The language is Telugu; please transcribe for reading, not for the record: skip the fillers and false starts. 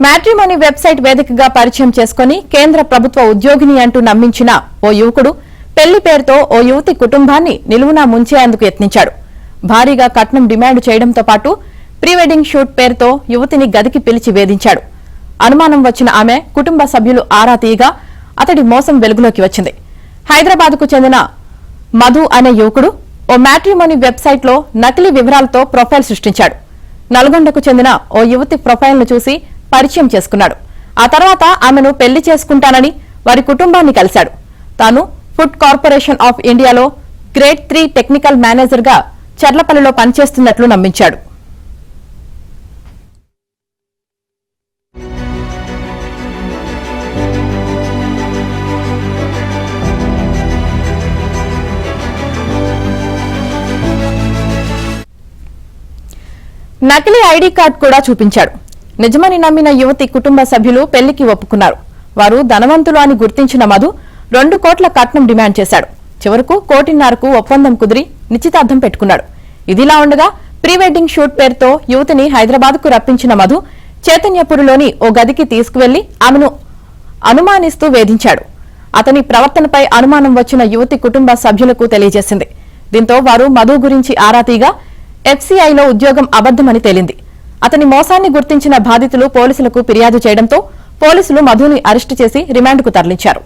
మ్యాట్రిమోనీ వెబ్సైట్ వేదికగా పరిచయం చేసుకుని కేంద్ర ప్రభుత్వ ఉద్యోగిని అంటూ నమ్మించిన ఓ యువకుడు పెళ్లి పేరుతో ఓ యువతి కుటుంబాన్ని నిలువునా ముంచేందుకు యత్నించాడు. భారీగా కట్నం డిమాండ్ చేయడంతో పాటు ప్రీ వెడ్డింగ్ షూట్ పేరుతో యువతిని గదికి పిలిచి వేధించాడు. అనుమానం వచ్చిన ఆమె కుటుంబ సభ్యులు ఆరా తీయగా అతడి మోసం వెలుగులోకి వచ్చింది. హైదరాబాద్కు చెందిన మధు అనే యువకుడు ఓ మ్యాట్రిమోనీ వెబ్సైట్లో నకిలీ వివరాలతో ప్రొఫైల్ సృష్టించాడు. నల్గొండకు చెందిన ఓ యువతి ప్రొఫైల్ను చూసి పరిచయం చేసుకున్నాడు. ఆ తర్వాత ఆమెను పెళ్లి చేసుకుంటానని వారి కుటుంబాన్ని కలిశాడు. తాను ఫుడ్ కార్పొరేషన్ ఆఫ్ ఇండియాలో గ్రేడ్ 3 టెక్నికల్ మేనేజర్గా చర్లపల్లిలో పనిచేస్తున్నట్లు నమ్మించాడు. నకిలీ ఐడీ కార్డు కూడా చూపించాడు. నిజమని నమ్మిన యువతి కుటుంబ సభ్యులు పెళ్లికి ఒప్పుకున్నారు. వారు ధనవంతులు అని గుర్తించిన మధు 2 కోట్ల కట్నం డిమాండ్ చేశాడు. చివరకు 1.5 కోటిన్నరకు ఒప్పందం కుదిరి నిశ్చితార్థం పెట్టుకున్నాడు. ఇదిలా ఉండగా ప్రీ వెడ్డింగ్ షూట్ పేరుతో యువతిని హైదరాబాద్కు రప్పించిన మధు చైతన్యపురిలోని ఓ గదికి తీసుకువెళ్లి ఆమెను అనుమానిస్తూ వేధించాడు. అతని ప్రవర్తనపై అనుమానం వచ్చిన యువతి కుటుంబ సభ్యులకు తెలియజేసింది. దీంతో వారు మధు గురించి ఆరా తీగా FCIలో ఉద్యోగం అబద్దమని తేలింది. అతని మోసాన్ని గుర్తించిన బాధితులు పోలీసులకు ఫిర్యాదు చేయడంతో పోలీసులు మధుని అరెస్టు చేసి రిమాండ్కు తరలించారు.